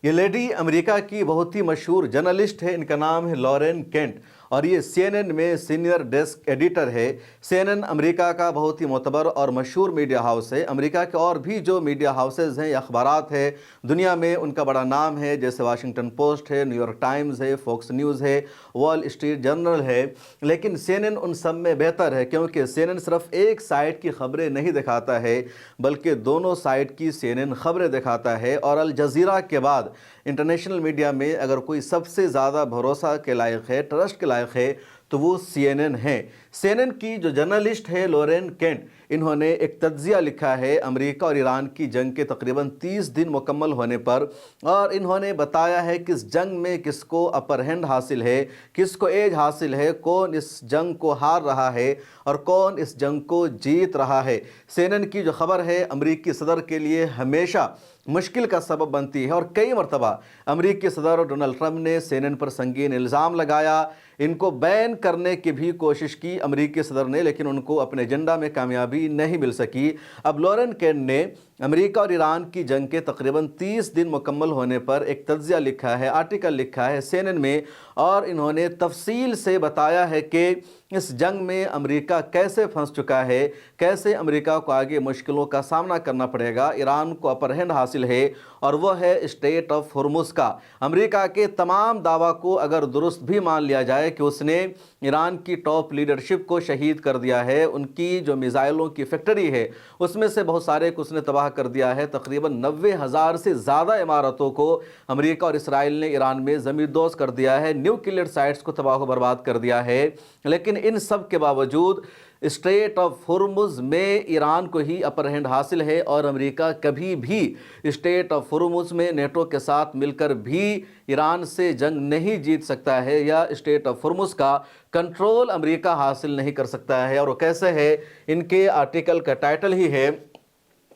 ये lady America की बहुत ही मशहूर जर्नलिस्ट है। इनका नाम है लॉरेन केंट और ये CNN में सीनियर डेस्क एडिटर है। CNN अमेरिका का बहुत ही मोतबर और मशहूर मीडिया हाउस है। अमेरिका के और भी जो मीडिया हाउसेज हैं या अखबारात है दुनिया में उनका बड़ा नाम है, जैसे वाशिंगटन पोस्ट है, न्यूयॉर्क टाइम्स है, फॉक्स न्यूज़ है, वॉल स्ट्रीट जर्नल है। लेकिन CNN उन सब में बेहतर है, क्योंकि CNN सिर्फ एक साइड की खबरें नहीं दिखाता है बल्कि दोनों साइड की CNN खबरें दिखाता है। और अल जज़ीरा के बाद इंटरनेशनल मीडिया में अगर कोई सबसे ज़्यादा भरोसा के लायक है, ट्रस्ट के लायक है, तो वो CNN है। CNN की जो जर्नलिस्ट है लॉरेन केंट, इन्होंने एक तज्ज़िया लिखा है अमेरिका और ईरान की जंग के तकरीबन 30 दिन मुकम्मल होने पर, और इन्होंने बताया है कि इस जंग में किसको अपर हैंड हासिल है, किसको एज हासिल है, कौन इस जंग को हार रहा है और कौन इस जंग को जीत रहा है। CNN की जो खबर है अमेरिकी सदर के लिए हमेशा मुश्किल का सबब बनती है और कई मरतबा अमेरिकी सदर डोनाल्ड ट्रंप ने CNN पर संगीन इल्ज़ाम लगाया, इनको बैन करने की भी कोशिश की अमेरिकी सदर ने, लेकिन उनको अपने एजेंडा में कामयाबी नहीं मिल सकी। अब लॉरेन केंट ने अमेरिका और ईरान की जंग के तकरीबन 30 दिन मुकम्मल होने पर एक तज्ज़िया लिखा है, आर्टिकल लिखा है CNN में, और इन्होंने तफसील से बताया है कि इस जंग में अमेरिका कैसे फंस चुका है, कैसे अमेरिका को आगे मुश्किलों का सामना करना पड़ेगा। ईरान को अपर हैंड हासिल है और वह है स्ट्रेट ऑफ हॉर्मुज़ का। अमेरिका के तमाम दावा को अगर दुरुस्त भी मान लिया जाए कि उसने ईरान की टॉप लीडरशिप को शहीद कर दिया है, उनकी जो मिसाइलों की फैक्ट्री है उसमें से बहुत सारे को उसने तबाह कर दिया है, तकरीबन 90,000 से ज़्यादा इमारतों को अमेरिका और इसराइल ने ईरान में ज़मींदोज़ कर दिया है, न्यूक्लियर साइट्स को तबाह बर्बाद कर दिया है। लेकिन इन सब के बावजूद स्ट्रेट ऑफ हॉर्मुज़ में ईरान को ही अपर हैंड हासिल है और अमेरिका कभी भी स्ट्रेट ऑफ हॉर्मुज़ में नेटो के साथ मिलकर भी ईरान से जंग नहीं जीत सकता है, या स्ट्रेट ऑफ हॉर्मुज़ का कंट्रोल अमेरिका हासिल नहीं कर सकता है। और वो कैसे है, इनके आर्टिकल का टाइटल ही है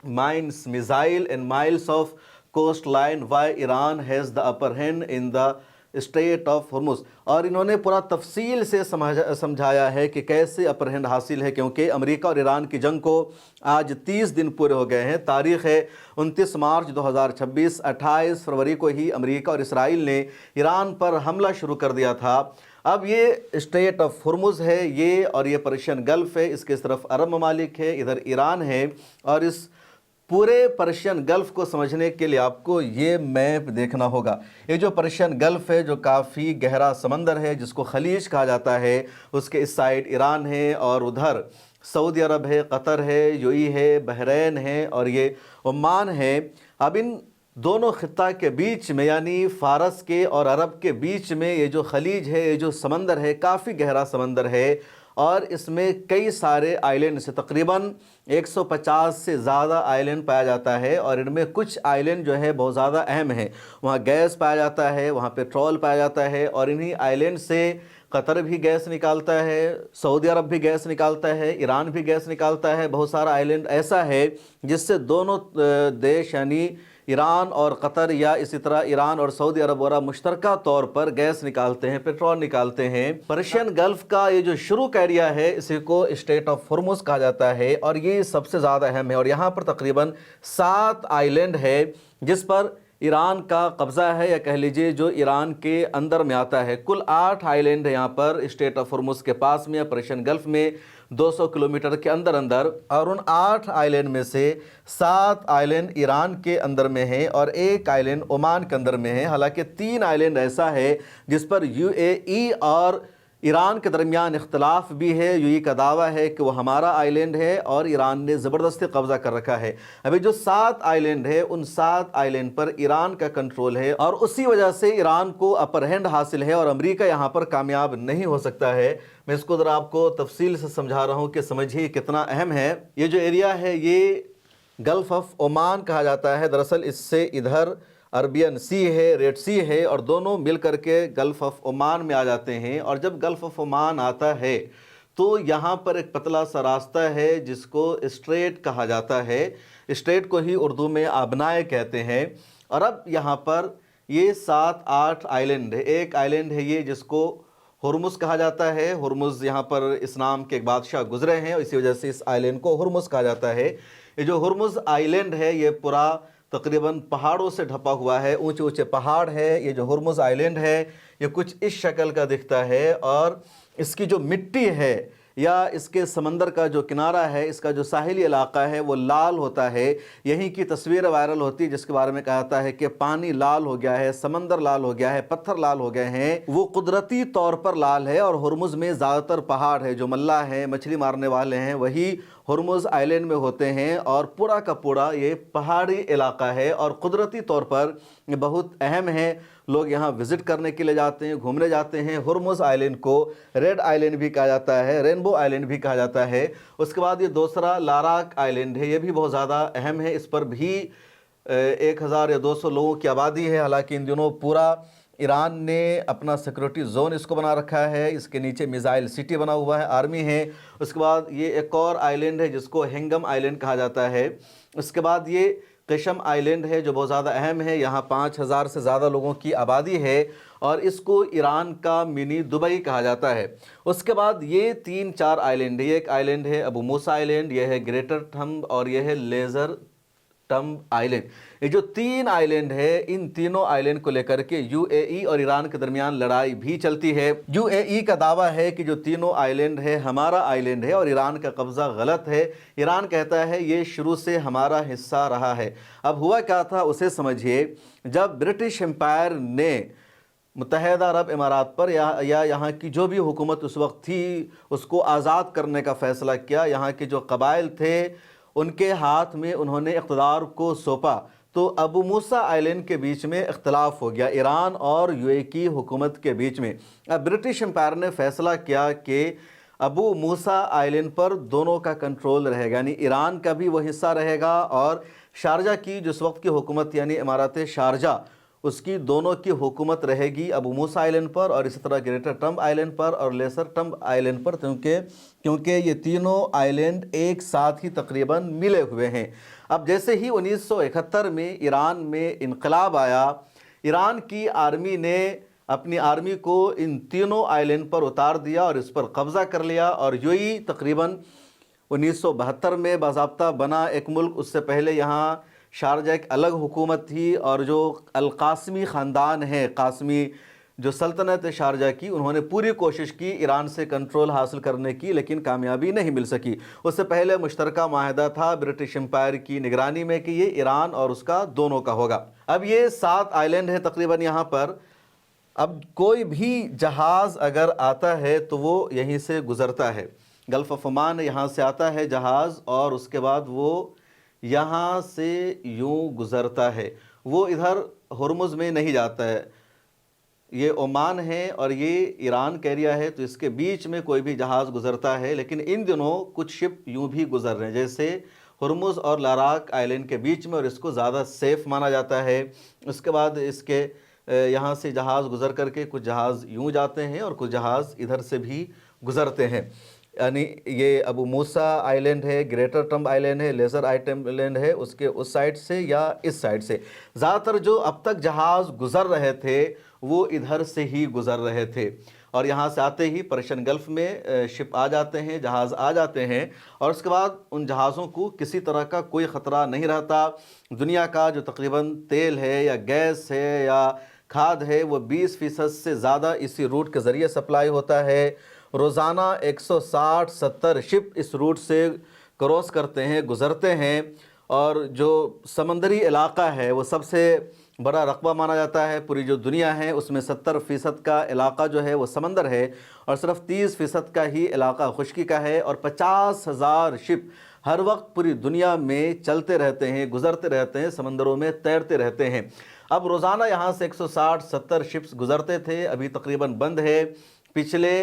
mines missile and miles of coast line why Iran has the upper hand in the Strait of Hormuz. और इन्होंने पूरा तफसील से समझाया है कि कैसे अपर हैंड हासिल है, क्योंकि अमेरिका और ईरान की जंग को आज 30 दिन पूरे हो गए हैं। तारीख़ है 29 मार्च 2026, 28 फरवरी को ही अमेरिका और इसराइल ने ईरान पर हमला शुरू कर दिया था। अब ये स्ट्रेट ऑफ हॉर्मुज़ है ये, और ये पर्शियन गल्फ़ है, इसके तरफ अरब ममालिक है, इधर ईरान है। और इस पूरे पर्शियन गल्फ़ को समझने के लिए आपको ये मैप देखना होगा। ये जो पर्शियन गल्फ़ है, जो काफ़ी गहरा समंदर है, जिसको खलीज कहा जाता है, उसके इस साइड ईरान है और उधर सऊदी अरब है, कतर है, यूएई है, बहरैन है और ये ओमान है। अब इन दोनों खित्ता के बीच में, यानी फ़ारस के और अरब के बीच में ये जो खलीज है, ये जो समंदर है, काफ़ी गहरा समंदर है और इसमें कई सारे आइलैंड से तकरीबन 150 से ज़्यादा आइलैंड पाया जाता है। और इनमें कुछ आइलैंड जो है बहुत ज़्यादा अहम है, वहाँ गैस पाया जाता है, वहाँ पेट्रोल पाया जाता है, और इन्हीं आइलैंड से कतर भी गैस निकालता है, सऊदी अरब भी गैस निकालता है, ईरान भी गैस निकालता है। बहुत सारा आइलैंड ऐसा है जिससे दोनों देश यानी ईरान और कतर, या इसी तरह ईरान और सऊदी अरब वगैरह मुश्तरका तौर पर गैस निकालते हैं, पेट्रोल निकालते हैं। पर्शियन गल्फ़ का ये जो शुरू का एरिया है, इसी को स्ट्रेट ऑफ हॉर्मुज़ कहा जाता है और ये सबसे ज़्यादा अहम है। और यहाँ पर तकरीबन 7 आइलैंड है जिस पर ईरान का कब्ज़ा है, या कह लीजिए जो ईरान के अंदर में आता है। कुल 8 आइलैंड है यहाँ पर स्ट्रेट ऑफ हॉर्मुज़ के पास में, पर्शियन गल्फ़ में 200 किलोमीटर के अंदर अंदर। और उन 8 आइलैंड में से 7 आइलैंड ईरान के अंदर में है और 1 आइलैंड ओमान के अंदर में है। हालांकि 3 आइलैंड ऐसा है जिस पर यूएई और ईरान के दरमियान इख्तलाफ भी है। यूएई का दावा है कि वो हमारा आइलैंड है और ईरान ने ज़बरदस्ती कब्ज़ा कर रखा है। अभी जो 7 आइलैंड है, उन 7 आइलैंड पर ईरान का कंट्रोल है और उसी वजह से ईरान को अपर हैंड हासिल है और अमेरिका यहाँ पर कामयाब नहीं हो सकता है। मैं इसको ज़रा आपको तफसील से समझा रहा हूँ कि समझिए कितना अहम है। ये जो एरिया है ये गल्फ़ ऑफ ओमान कहा जाता है। दरअसल इससे इधर अरबियन सी है, रेड सी है, और दोनों मिल करके गल्फ़ ऑफ ओमान में आ जाते हैं। और जब गल्फ़ ऑफ ओमान आता है तो यहाँ पर एक पतला सा रास्ता है जिसको स्ट्रेट कहा जाता है। स्ट्रेट को ही उर्दू में आबनाए कहते हैं। और अब यहाँ पर ये 7-8 आइलैंड है। एक आइलैंड है ये जिसको हॉर्मुज़ कहा जाता है। हॉर्मुज़ यहाँ पर इस नाम के एक बादशाह गुजरे हैं और इसी वजह से इस आइलैंड को हॉर्मुज़ कहा जाता है। ये जो हॉर्मुज़ आइलैंड है ये पूरा तकरीबन पहाड़ों से ढपा हुआ है, ऊंचे ऊंचे पहाड़ है। ये जो हुर्मुज़ आइलैंड है ये कुछ इस शक्ल का दिखता है, और इसकी जो मिट्टी है या इसके समंदर का जो किनारा है, इसका जो साहिली इलाका है वो लाल होता है। यहीं की तस्वीरें वायरल होती है जिसके बारे में कहा जाता है कि पानी लाल हो गया है, समंदर लाल हो गया है, पत्थर लाल हो गए हैं। वो कुदरती तौर पर लाल है। और हुर्मुज़ में ज़्यादातर पहाड़ है, जो मल्लाह हैं, मछली मारने वाले हैं, वही हुर्मुज़ आइलैंड में होते हैं। और पूरा का पूरा ये पहाड़ी इलाका है और कुदरती तौर पर ये बहुत अहम है। लोग यहाँ विज़िट करने के लिए जाते हैं, घूमने जाते हैं। हुर्मुज़ आइलैंड को रेड आइलैंड भी कहा जाता है, रेनबो आइलैंड भी कहा जाता है। उसके बाद ये दूसरा लाराक आइलैंड है, ये भी बहुत ज़्यादा अहम है। इस पर भी 1000 या 200 लोगों की आबादी है। हालांकि इन दिनों पूरा ईरान ने अपना सिक्योरिटी जोन इसको बना रखा है। इसके नीचे मिसाइल सिटी बना हुआ है, आर्मी है। उसके बाद ये एक और आइलैंड है जिसको हेंगम आइलैंड कहा जाता है। उसके बाद ये क़शम आइलैंड है जो बहुत ज़्यादा अहम है। यहाँ 5000 से ज़्यादा लोगों की आबादी है और इसको ईरान का मिनी दुबई कहा जाता है। उसके बाद ये 3-4 आइलैंड है। ये एक आइलैंड है अबू मूसा आइलैंड, यह है ग्रेटर थम्ब और यह है लेज़र टम्ब आइलैंड। ये जो 3 आइलैंड है, इन तीनों आइलैंड को लेकर के यूएई और ईरान के दरमियान लड़ाई भी चलती है। यूएई का दावा है कि जो तीनों आइलैंड है हमारा आइलैंड है और ईरान का कब्जा गलत है। ईरान कहता है ये शुरू से हमारा हिस्सा रहा है। अब हुआ क्या था उसे समझिए। जब ब्रिटिश एम्पायर ने मुत्तहिदा अरब इमारात पर या यहाँ की जो भी हुकूमत उस वक्त थी उसको आज़ाद करने का फ़ैसला किया, यहाँ के जो कबाइल थे उनके हाथ में उन्होंने इक़्तिदार को सौंपा, तो अबू मूसा आइलैंड के बीच में इख्तलाफ हो गया, ईरान और यूएई की हुकूमत के बीच में। अब ब्रिटिश एम्पायर ने फ़ैसला किया कि अबू मूसा आइलैंड पर दोनों का कंट्रोल रहेगा, यानी ईरान का भी वो हिस्सा रहेगा और शारजा की जिस वक्त की हुकूमत यानी इमारत शारजा उसकी दोनों की हुकूमत रहेगी अबू मूसा आइलैंड पर और इसी तरह ग्रेटर टम्ब आइलैंड पर और लेसर टम्ब आइलैंड पर, क्योंकि ये तीनों आइलैंड एक साथ ही तकरीबन मिले हुए हैं। अब जैसे ही 1971 में ईरान में इनकलाब आया, ईरान की आर्मी ने अपनी आर्मी को इन तीनों आइलैंड पर उतार दिया और इस पर कब्ज़ा कर लिया। और यूएई तकरीबन 1972 में बाज़ाब्ता बना एक मुल्क। उससे पहले यहाँ शारजा एक अलग हुकूमत थी और जो अल-कासमी ख़ानदान है, कासमी जो सल्तनत शारजा की, उन्होंने पूरी कोशिश की ईरान से कंट्रोल हासिल करने की, लेकिन कामयाबी नहीं मिल सकी। उससे पहले मुश्तरका माहिदा था ब्रिटिश एम्पायर की निगरानी में कि ये ईरान और उसका दोनों का होगा। अब ये 7 आइलैंड है तकरीबन यहाँ पर। अब कोई भी जहाज़ अगर आता है तो वो यहीं से गुज़रता है, गल्फ़ ऑफ ओमान यहाँ से आता है जहाज़ और उसके बाद वो यहाँ से यूँ गुज़रता है, वो इधर हुर्मुज़ में नहीं जाता है। ये ओमान है और ये ईरान का एरिया है, तो इसके बीच में कोई भी जहाज़ गुज़रता है। लेकिन इन दिनों कुछ शिप यूँ भी गुज़र रहे हैं, जैसे हुर्मुज़ और लाराक आइलैंड के बीच में, और इसको ज़्यादा सेफ़ माना जाता है। उसके बाद इसके यहाँ से जहाज़ गुज़र करके कुछ जहाज़ यूँ जाते हैं और कुछ जहाज़ इधर से भी गुज़रते हैं। यानी ये अबू मूसा आइलैंड है, ग्रेटर टम्ब आइलैंड है, लेज़र आइलैंड है, उसके उस साइड से या इस साइड से। ज़्यादातर जो अब तक जहाज़ गुज़र रहे थे वो इधर से ही गुज़र रहे थे और यहाँ से आते ही पर्शियन गल्फ़ में शिप आ जाते हैं, जहाज़ आ जाते हैं और उसके बाद उन जहाज़ों को किसी तरह का कोई ख़तरा नहीं रहता। दुनिया का जो तकरीबन तेल है या गैस है या खाद है वो 20% से ज़्यादा इसी रूट के ज़रिए सप्लाई होता है। रोज़ाना 160-70 शिप इस रूट से क्रॉस करते हैं, गुज़रते हैं और जो समंदरी इलाका है वो सबसे बड़ा रकबा माना जाता है। पूरी जो दुनिया है उसमें 70% का इलाका जो है वो समंदर है और सिर्फ 30% का ही इलाका खुश्की का है और 50,000 शिप हर वक्त पूरी दुनिया में चलते रहते हैं, गुज़रते रहते हैं, समंदरों में तैरते रहते हैं। अब रोज़ाना यहाँ से 160-70 शिप्स गुज़रते थे, अभी तकरीबन बंद है। पिछले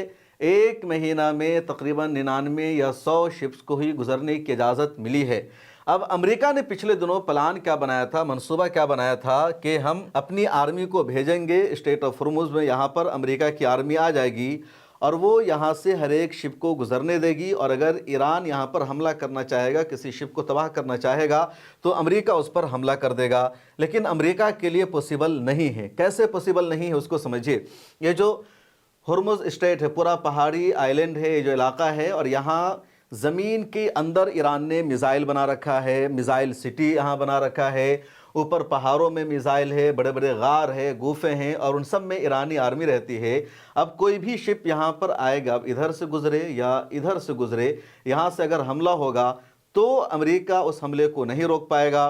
एक महीना में तकरीबन 99 या 100 शिप्स को ही गुज़रने की इजाज़त मिली है। अब अमेरिका ने पिछले दिनों प्लान क्या बनाया था, मंसूबा क्या बनाया था कि हम अपनी आर्मी को भेजेंगे स्टेट ऑफ हुर्मुज़ में, यहाँ पर अमेरिका की आर्मी आ जाएगी और वो यहाँ से हर एक शिप को गुज़रने देगी और अगर ईरान यहाँ पर हमला करना चाहेगा, किसी शिप को तबाह करना चाहेगा तो अमेरिका उस पर हमला कर देगा। लेकिन अमेरिका के लिए पॉसिबल नहीं है। कैसे पॉसिबल नहीं है उसको समझिए। ये जो हुर्मुज़ स्टेट है, पूरा पहाड़ी आइलैंड है ये जो इलाका है और यहाँ ज़मीन के अंदर ईरान ने मिसाइल बना रखा है, मिसाइल सिटी यहाँ बना रखा है। اوپر پہاڑوں میں میزائل ہے، بڑے بڑے غار ہے، گوفے ہیں، اور ان سب میں ایرانی آرمی رہتی ہے۔ اب کوئی بھی شپ یہاں پر آئے گا، ادھر سے گزرے یا ادھر سے گزرے، یہاں سے اگر حملہ ہوگا تو امریکہ اس حملے کو نہیں روک پائے گا،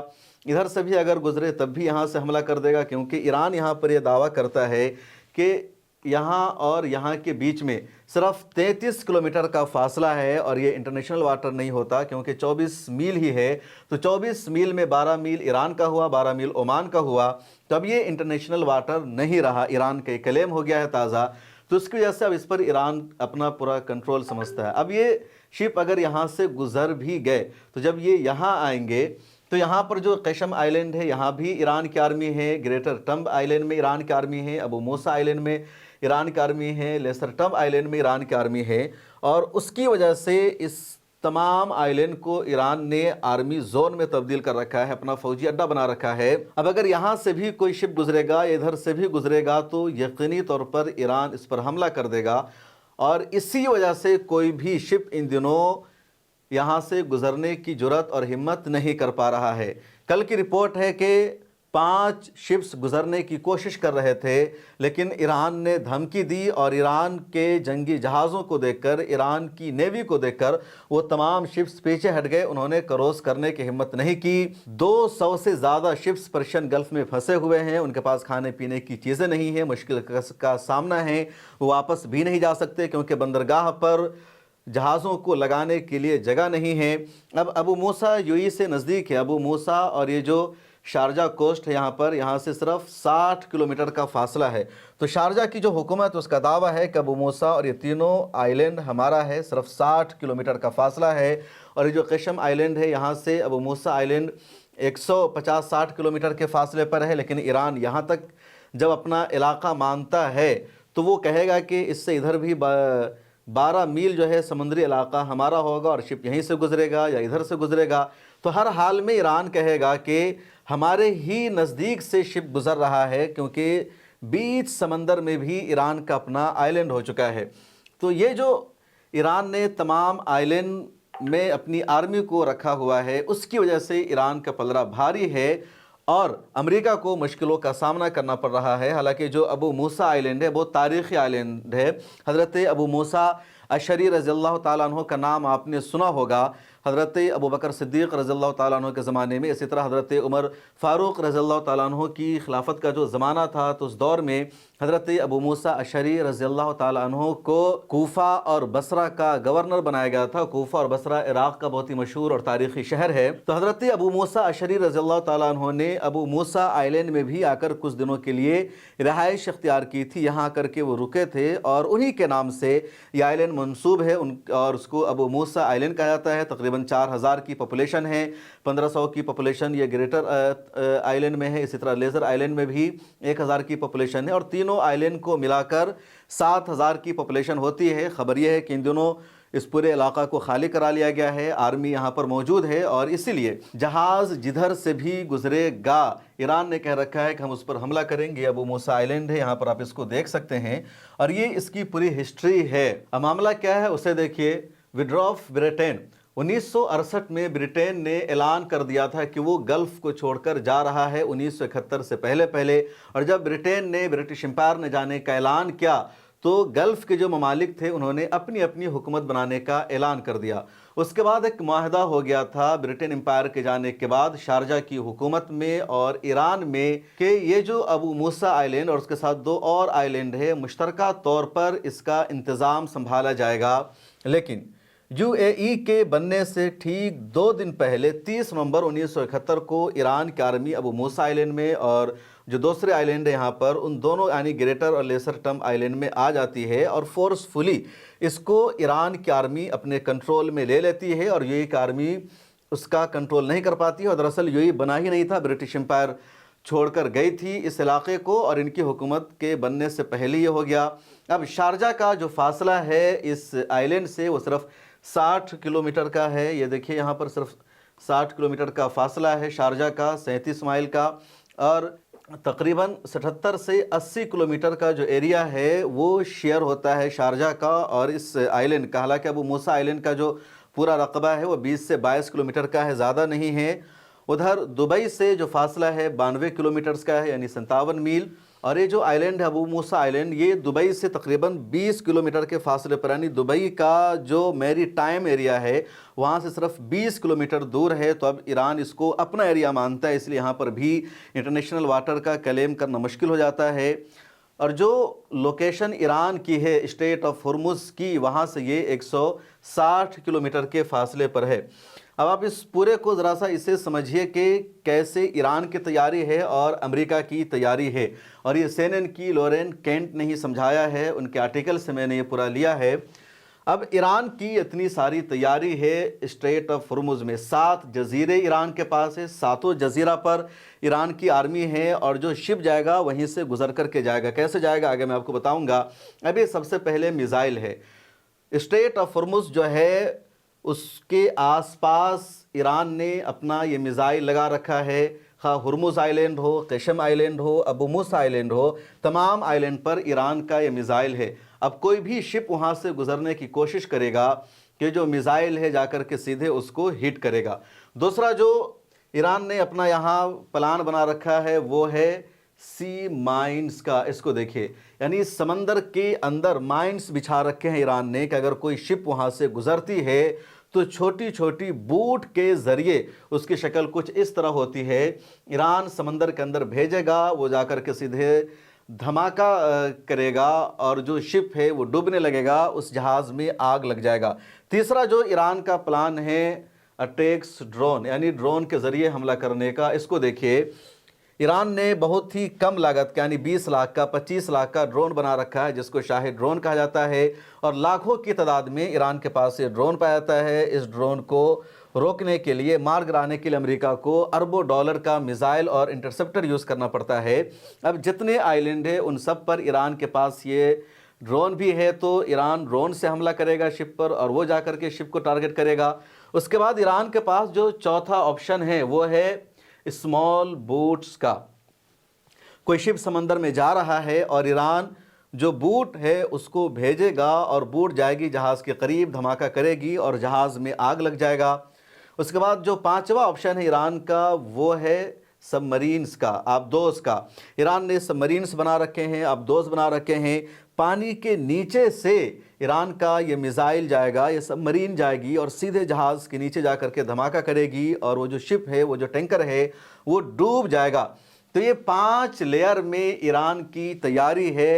ادھر سے بھی اگر گزرے تب بھی یہاں سے حملہ کر دے گا، کیونکہ ایران یہاں پر یہ دعویٰ کرتا ہے کہ یہاں اور یہاں کے بیچ میں صرف 33 کلومیٹر کا فاصلہ ہے، اور یہ انٹرنیشنل واٹر نہیں ہوتا کیونکہ 24 میل ہی ہے، تو 24 میل میں 12 میل ایران کا ہوا، 12 میل عمان کا ہوا، تو اب یہ انٹرنیشنل واٹر نہیں رہا، ایران کا کلیم ہو گیا ہے تازہ، تو اس کی وجہ سے اب اس پر ایران اپنا پورا کنٹرول سمجھتا ہے۔ اب یہ شپ اگر یہاں سے گزر بھی گئے تو جب یہ یہاں آئیں گے تو یہاں پر جو قشم آئلینڈ ہے یہاں بھی ایران کی آرمی ہے، گریٹر ٹمب آئلینڈ میں ایران کی آرمی ہے، ابو موسیٰ آئلینڈ میں ایران کی آرمی ہے، لیسر ٹمب آئلینڈ میں ایران کی آرمی ہے، اور اس کی وجہ سے اس تمام آئلینڈ کو ایران نے آرمی زون میں تبدیل کر رکھا ہے، اپنا فوجی اڈہ بنا رکھا ہے۔ اب اگر یہاں سے بھی کوئی شپ گزرے گا یا ادھر سے بھی گزرے گا تو یقینی طور پر ایران اس پر حملہ کر دے گا، اور اسی وجہ سے کوئی بھی شپ ان دنوں یہاں سے گزرنے کی جرات اور ہمت نہیں کر پا رہا ہے۔ کل کی رپورٹ ہے کہ 5 شپس گزرنے کی کوشش کر رہے تھے، لیکن ایران نے دھمکی دی، اور ایران کے جنگی جہازوں کو دیکھ کر، ایران کی نیوی کو دیکھ کر وہ تمام شپس پیچھے ہٹ گئے، انہوں نے کروس کرنے کی ہمت نہیں کی۔ 200 سے زیادہ شپس پرشین گلف میں پھنسے ہوئے ہیں، ان کے پاس کھانے پینے کی چیزیں نہیں ہیں، مشکل کا سامنا ہے، وہ واپس بھی نہیں جا سکتے کیونکہ بندرگاہ پر جہازوں کو لگانے کے لیے جگہ نہیں ہے۔ اب ابو موسیٰ یو ای سے نزدیک ہے ابو موسیٰ، اور یہ جو شارجہ کوسٹ ہے یہاں سے صرف 60 کلومیٹر کا فاصلہ ہے، تو شارجہ کی جو حکومت اس کا دعویٰ ہے کہ ابو موسیٰ اور یہ تینوں آئلینڈ ہمارا ہے، صرف 60 کلومیٹر کا فاصلہ ہے، اور یہ جو قشم آئلینڈ ہے یہاں سے ابو موسیٰ آئلینڈ 150-60 کلومیٹر کے فاصلے پر ہے، لیکن ایران یہاں تک جب اپنا علاقہ مانتا ہے تو وہ کہے گا کہ اس سے ادھر بھی 12 میل جو ہے سمندری علاقہ ہمارا ہوگا، اور شپ یہیں سے گزرے گا یا ادھر سے گزرے گا، تو ہر حال میں ایران کہے گا کہ ہمارے ہی نزدیک سے شپ گزر رہا ہے، کیونکہ بیچ سمندر میں بھی ایران کا اپنا آئلینڈ ہو چکا ہے۔ تو یہ جو ایران نے تمام آئلینڈ میں اپنی آرمی کو رکھا ہوا ہے، اس کی وجہ سے ایران کا پلڑا بھاری ہے، اور امریکہ کو مشکلوں کا سامنا کرنا پڑ رہا ہے۔ حالانکہ جو ابو موسیٰ آئلینڈ ہے بہت تاریخی آئلینڈ ہے، حضرت ابو موسیٰ اشعری رضی اللہ تعالیٰ عنہ کا نام آپ نے سنا ہوگا، حضرت ابو بکر صدیق رضی اللہ تعالیٰ عنہ کے زمانے میں، اسی طرح حضرت عمر فاروق رضی اللہ تعالیٰ عنہ کی خلافت کا جو زمانہ تھا تو اس دور میں حضرت ابو موسیٰ اشعری رضی اللہ تعالیٰ عنہ کو کوفہ اور بصرہ کا گورنر بنایا گیا تھا۔ کوفہ اور بصرہ عراق کا بہت ہی مشہور اور تاریخی شہر ہے۔ تو حضرت ابو موسیٰ اشعری رضی اللہ تعالیٰ عنہ نے ابو موسیٰ آئلینڈ میں بھی آ کر کچھ دنوں کے لیے رہائش اختیار کی تھی، یہاں کر کے وہ رکے تھے، اور انہی کے نام سے یہ آئلینڈ منسوب ہے، اور اس کو ابو موسیٰ آئلینڈ کہا جاتا ہے۔ تقریباً 4000 کی پاپولیشن ہے، 1500 کی پاپولیشن یہ گریٹر آئلینڈ میں ہے، اسی طرح لیزر آئلینڈ میں بھی 1000 کی پاپولیشن ہے، اور تینوں آئلینڈ کو ملا کر 7000 کی پاپولیشن ہوتی ہے۔ خبر یہ ہے کہ ان دنوں اس پورے علاقہ کو خالی کرا لیا گیا ہے، آرمی یہاں پر موجود ہے، اور اسی لیے جہاز جدھر سے بھی گزرے گا ایران نے کہہ رکھا ہے کہ ہم اس پر حملہ کریں گے۔ ابو موسیٰ آئلینڈ ہے، یہاں پر آپ اس کو دیکھ سکتے ہیں، اور یہ اس کی پوری ہسٹری ہے۔ اب معاملہ کیا ہے اسے دیکھیے۔ وڈرا آف بریٹین 1968 میں برٹین نے اعلان کر دیا تھا کہ وہ گلف کو چھوڑ کر جا رہا ہے 1971 سے پہلے، اور جب برٹین نے برٹش امپائر نے جانے کا اعلان کیا تو گلف کے جو ممالک تھے انہوں نے اپنی اپنی حکومت بنانے کا اعلان کر دیا۔ اس کے بعد ایک معاہدہ ہو گیا تھا برٹن امپائر کے جانے کے بعد شارجہ کی حکومت میں اور ایران میں کہ یہ جو ابو موسیٰ آئلینڈ اور اس کے ساتھ 2 اور آئلینڈ ہے مشترکہ طور پر اس کا انتظام سنبھالا جائے گا۔ لیکن یو اے ای کے بننے سے ٹھیک 2 دن پہلے 30 نومبر 1971 کو ایران کی آرمی ابو موسیٰ آئلینڈ میں اور جو دوسرے آئلینڈ ہے یہاں پر ان دونوں یعنی گریٹر اور لیسر ٹم آئلینڈ میں آ جاتی ہے اور فورسفلی اس کو ایران کی آرمی اپنے کنٹرول میں لے لیتی ہے اور یو اے کی آرمی اس کا کنٹرول نہیں کر پاتی ہے۔ اور دراصل یو اے بنا ہی نہیں تھا، برٹش امپائر چھوڑ کر گئی تھی اس علاقے کو اور ان کی حکومت کے بننے سے پہلے یہ ہو گیا۔ اب شارجہ کا جو فاصلہ ہے اس آئلینڈ سے وہ صرف 60 کلومیٹر کا ہے۔ یہ دیکھیے یہاں پر صرف 60 کلومیٹر کا فاصلہ ہے شارجہ کا، 37 مائل کا، اور تقریباً 77 سے 80 کلومیٹر کا جو ایریا ہے وہ شیئر ہوتا ہے شارجہ کا اور اس آئلینڈ کا۔ حالانکہ ابو موسیٰ آئلینڈ کا جو پورا رقبہ ہے وہ 20 سے 22 کلومیٹر کا ہے، زیادہ نہیں ہے۔ उधर दुबई से जो फासला है 92 किलोमीटर्स का है, यानी 57 मील। और ये जो आइलैंड है अबू मूसा आइलैंड, ये दुबई से तकरीबन 20 किलोमीटर के फासले पर, यानी दुबई का जो मैरी टाइम एरिया है वहाँ से सिर्फ 20 किलोमीटर दूर है। तो अब ईरान इसको अपना एरिया मानता है, इसलिए यहाँ पर भी इंटरनेशनल वाटर का क्लेम करना मुश्किल हो जाता है। और जो लोकेशन ईरान की है स्ट्रेट ऑफ हुर्मुज़ की, वहाँ से ये 160 किलोमीटर के फासले पर है। अब आप इस पूरे को ज़रा सा इसे समझिए कि कैसे ईरान की तैयारी है और अमेरिका की तैयारी है। और ये CNN की लॉरेन केंट ने ही समझाया है, उनके आर्टिकल से मैंने ये पूरा लिया है। अब ईरान की इतनी सारी तैयारी है स्ट्रेट ऑफ हुर्मुज़ में, 7 जजीरे ईरान के पास है, 7 जजीरा पर ईरान की आर्मी है। और जो शिप जाएगा वहीं से गुजर करके जाएगा। कैसे जाएगा आगे मैं आपको बताऊंगा। अभी सबसे पहले मिज़ाइल है। स्ट्रेट ऑफ हुर्मुज़ जो है उसके आसपास ईरान ने अपना ये मिज़ाइल लगा रखा है। हाँ, हुर्मुज़ आइलैंड हो, क़शम आइलैंड हो, अबू मूसा आइलैंड हो, तमाम आइलैंड पर ईरान का ये मिज़ाइल है। अब कोई भी शिप वहाँ से गुज़रने की कोशिश करेगा कि जो मिज़ाइल है जाकर के सीधे उसको हिट करेगा। दूसरा जो ईरान ने अपना यहाँ प्लान बना रखा है वो है सी माइंस का। इसको देखिए, यानी समंदर के अंदर माइंस बिछा रखे हैं ईरान ने कि अगर कोई शिप वहाँ से गुज़रती है तो छोटी छोटी बूट के ज़रिए, उसकी शक्ल कुछ इस तरह होती है, ईरान समंदर के अंदर भेजेगा, वो जाकर के सीधे धमाका करेगा और जो शिप है वो डूबने लगेगा, उस जहाज़ में आग लग जाएगा। तीसरा जो ईरान का प्लान है अटैक्स ड्रोन, यानी ड्रोन के ज़रिए हमला करने का। इसको देखिए, ईरान ने बहुत ही कम लागत का, यानी 20 लाख का, 25 लाख का ड्रोन बना रखा है जिसको शाही ड्रोन कहा जाता है। और लाखों की तादाद में ईरान के पास ये ड्रोन पाया जाता है। इस ड्रोन को रोकने के लिए, मार गिराने के लिए अमेरिका को अरबों डॉलर का मिसाइल और इंटरसेप्टर यूज़ करना पड़ता है। अब जितने आइलैंड है उन सब पर ईरान के पास ये ड्रोन भी है, तो ईरान ड्रोन से हमला करेगा शिप पर और वो जाकर के शिप को टारगेट करेगा। उसके बाद ईरान के पास जो चौथा ऑप्शन है वो है स्मॉल बोट्स का। कोई शिप समंदर में जा रहा है और ईरान जो बूट है उसको भेजेगा और बूट जाएगी जहाज़ के करीब, धमाका करेगी और जहाज़ में आग लग जाएगा। उसके बाद जो पांचवा ऑप्शन है ईरान का वो है सबमरीन्स का, आबदोज का। ईरान ने सबमरीन्स बना रखे हैं, आबदोज बना रखे हैं। पानी के नीचे से ईरान का ये मिसाइल जाएगा, ये सबमरीन जाएगी और सीधे जहाज़ के नीचे जा कर के धमाका करेगी और वो जो शिप है, वो जो टैंकर है, वो डूब जाएगा। तो ये 5 लेयर में ईरान की तैयारी है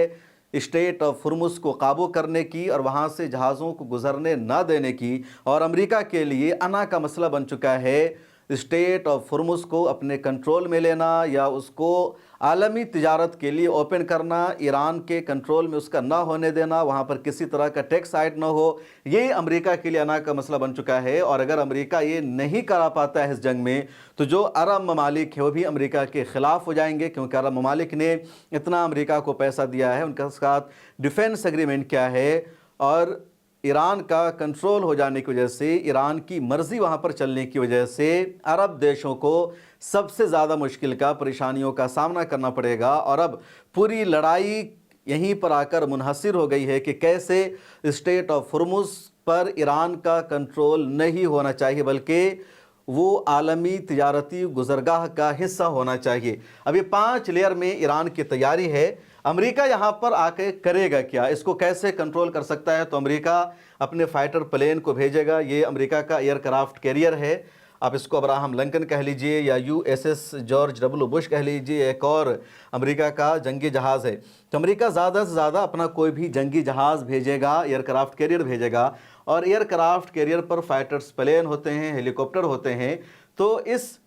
स्ट्रेट ऑफ हुर्मुज़ को काबू करने की और वहाँ से जहाज़ों को गुजरने ना देने की। और अमेरिका के लिए अना का मसला बन चुका है स्ट्रेट ऑफ हुर्मुज़ को अपने कंट्रोल में लेना या उसको आलमी तिजारत के लिए ओपन करना, ईरान के कंट्रोल में उसका ना होने देना, वहाँ पर किसी तरह का टैक्स आयड ना हो। ये अमेरिका के लिए अना का मसला बन चुका है। और अगर अमेरिका ये नहीं करा पाता है इस जंग में, तो जो अरब ममालिक है वो भी अमेरिका के ख़िलाफ़ हो जाएंगे, क्योंकि अरब ममालिक ने इतना अमेरिका को पैसा दिया है, उनके साथ डिफेंस एग्रीमेंट क्या है। और ईरान का कंट्रोल हो जाने की वजह से, ईरान की मर्ज़ी वहाँ पर चलने की वजह से अरब देशों को सबसे ज़्यादा मुश्किल का, परेशानियों का सामना करना पड़ेगा। और अब पूरी लड़ाई यहीं पर आकर मुनहसर हो गई है कि कैसे स्ट्रेट ऑफ हुर्मुज़ पर ईरान का कंट्रोल नहीं होना चाहिए, बल्कि वो आलमी तिजारती गुज़रगाह का हिस्सा होना चाहिए। अब ये 5 लेयर में ईरान की तैयारी है। अमेरिका यहाँ पर आके करेगा क्या, इसको कैसे कंट्रोल कर सकता है? तो अमेरिका अपने फाइटर प्लेन को भेजेगा। ये अमेरिका का एयरक्राफ्ट कैरियर है। आप इसको अब्राहम लिंकन कह लीजिए या USS जॉर्ज W बुश कह लीजिए, एक और अमेरिका का जंगी जहाज़ है। तो अमेरिका ज़्यादा से ज़्यादा अपना कोई भी जंगी जहाज़ भेजेगा, एयरक्राफ्ट कैरियर भेजेगा। और एयरक्राफ्ट कैरियर पर फाइटर्स प्लेन होते हैं, हेलीकॉप्टर होते हैं। तो इस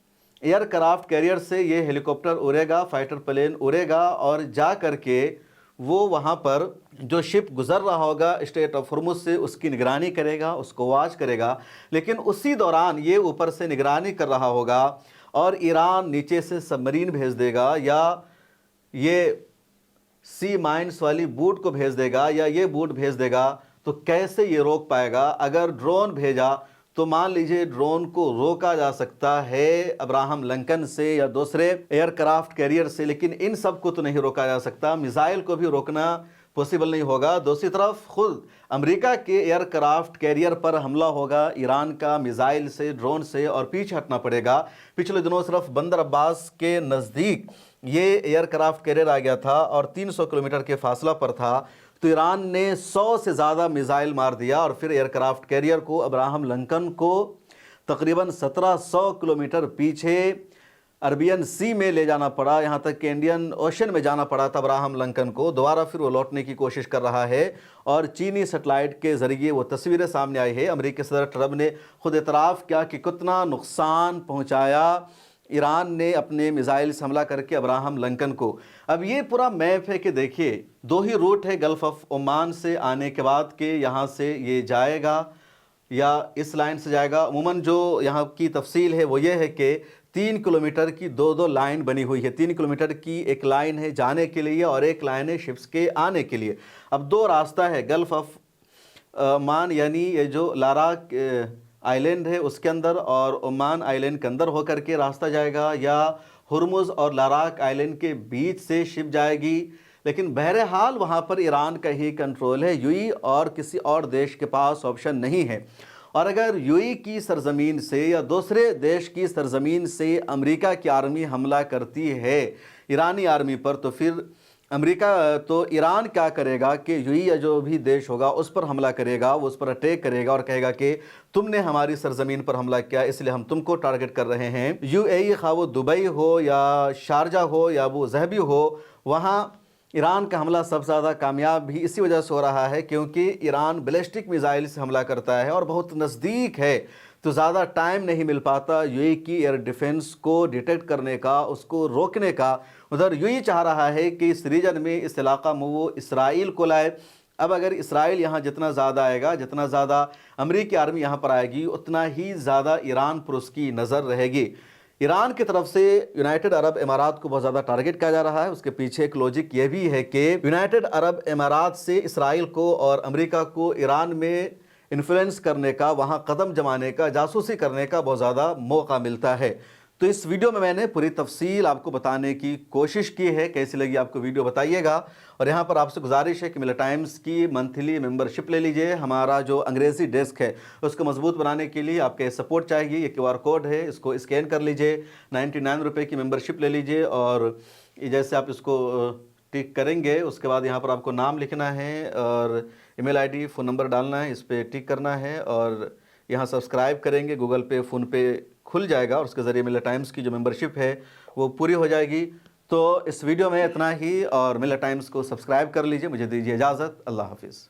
एयरक्राफ्ट कैरियर से ये हेलीकॉप्टर उड़ेगा, फाइटर प्लेन उड़ेगा और जा करके वो वहाँ पर जो शिप गुज़र रहा होगा स्ट्रेट ऑफ हुर्मुज़ से, उसकी निगरानी करेगा, उसको वॉच करेगा। लेकिन उसी दौरान ये ऊपर से निगरानी कर रहा होगा और ईरान नीचे से सबमरीन भेज देगा या ये सी माइंस वाली बूट को भेज देगा या ये बूट भेज देगा। तो कैसे ये रोक पाएगा? अगर ड्रोन भेजा तो मान लीजिए ड्रोन को रोका जा सकता है अब्राहम लिंकन से या दूसरे एयरक्राफ्ट कैरियर से, लेकिन इन सब को तो नहीं रोका जा सकता। मिसाइल को भी रोकना पॉसिबल नहीं होगा। दूसरी तरफ खुद अमेरिका के एयरक्राफ्ट कैरियर पर हमला होगा ईरान का मिसाइल से, ड्रोन से, और पीछे हटना पड़ेगा। पिछले दिनों सिर्फ बंदर अब्बास के नज़दीक ये एयरक्राफ्ट कैरियर आ गया था और 300 किलोमीटर के फासला पर था, तो ईरान ने 100 से ज़्यादा मिसाइल मार दिया और फिर एयरक्राफ्ट कैरियर को, अब्राहम लिंकन को तकरीबन 1700 किलोमीटर पीछे अरबियन सी में ले जाना पड़ा, यहाँ तक कि इंडियन ओशन में जाना पड़ा था अब्राहम लिंकन को। दोबारा फिर वो लौटने की कोशिश कर रहा है और चीनी सैटेलाइट के ज़रिए वो तस्वीरें सामने आई है। अमेरिकी सदर ट्रंप ने खुद इतराफ़ किया कि कितना नुकसान पहुँचाया ईरान ने अपने मिसाइल से हमला करके अब्राहम लिंकन को। अब ये पूरा मैप है कि देखिए, दो ही रूट है गल्फ़ ऑफ ओमान से आने के बाद के, यहाँ से ये जाएगा या इस लाइन से जाएगा। अमूमन जो यहाँ की तफसील है वो ये है कि 3 किलोमीटर की दो लाइन बनी हुई है। 3 किलोमीटर की एक लाइन है जाने के लिए और एक लाइन है शिप्स के आने के लिए। अब दो रास्ता है, गल्फ़ ऑफ ओमान यानी ये जो लाराक आइलैंड है उसके अंदर और ओमान आइलैंड के अंदर होकर के रास्ता जाएगा, या हुर्मुज़ और लाराक आइलैंड के बीच से शिप जाएगी। लेकिन बहरहाल वहाँ पर ईरान का ही कंट्रोल है, यूएई और किसी और देश के पास ऑप्शन नहीं है। और अगर यूएई की सरजमीन से या दूसरे देश की सरजमीन से अमेरिका की आर्मी हमला करती है ईरानी आर्मी पर, तो फिर अमेरिका तो ईरान क्या करेगा कि यूएई या जो भी देश होगा उस पर हमला करेगा, वो उस पर अटैक करेगा और कहेगा कि तुमने हमारी सरजमीन पर हमला किया इसलिए हम तुमको टारगेट कर रहे हैं। यूएई खा वो दुबई हो या शारजा हो या वो जहबी हो, वहाँ ईरान का हमला सबसे ज़्यादा कामयाब भी इसी वजह से हो रहा है क्योंकि ईरान बैलिस्टिक मिसाइल से हमला करता है और बहुत नज़दीक है, तो ज़्यादा टाइम नहीं मिल पाता यूएई की एयर डिफेंस को डिटेक्ट करने का, उसको रोकने का। उधर यूएई चाह रहा है कि इस रीजन में, इस इलाका में वो इसराइल को लाए। अब अगर इसराइल यहाँ जितना ज़्यादा आएगा, जितना ज़्यादा अमेरिकी आर्मी यहाँ पर आएगी, उतना ही ज़्यादा ईरान पर उसकी नज़र रहेगी। ईरान की तरफ से यूनाइटेड अरब इमारात को बहुत ज़्यादा टारगेट किया जा रहा है। उसके पीछे एक लॉजिक ये भी है कि यूनाइटेड अरब इमारात से इसराइल को और अमेरिका को ईरान में इन्फ्लुएंस करने का, वहाँ कदम जमाने का, जासूसी करने का बहुत ज़्यादा मौका मिलता है। तो इस वीडियो में मैंने पूरी तफसील आपको बताने की कोशिश की है। कैसी लगी आपको वीडियो बताइएगा। और यहाँ पर आपसे गुजारिश है कि मिला टाइम्स की मंथली मेंबरशिप ले लीजिए। हमारा जो अंग्रेज़ी डेस्क है उसको मजबूत बनाने के लिए आपके सपोर्ट चाहिए। ये QR कोड है, इसको स्कैन कर लीजिए। 99 रुपये की मेंबरशिप ले लीजिए और जैसे आप इसको टिक करेंगे उसके बाद यहाँ पर आपको नाम लिखना है और ईमेल आईडी, फ़ोन नंबर डालना है, इस पर टिक करना है और यहाँ सब्सक्राइब करेंगे। गूगल पे, फ़ोन पे खुल जाएगा और उसके ज़रिए मिला टाइम्स की जो मेंबरशिप है वो पूरी हो जाएगी। तो इस वीडियो में इतना ही और मिला टाइम्स को सब्सक्राइब कर लीजिए। मुझे दीजिए इजाज़त। अल्लाह हाफिज़।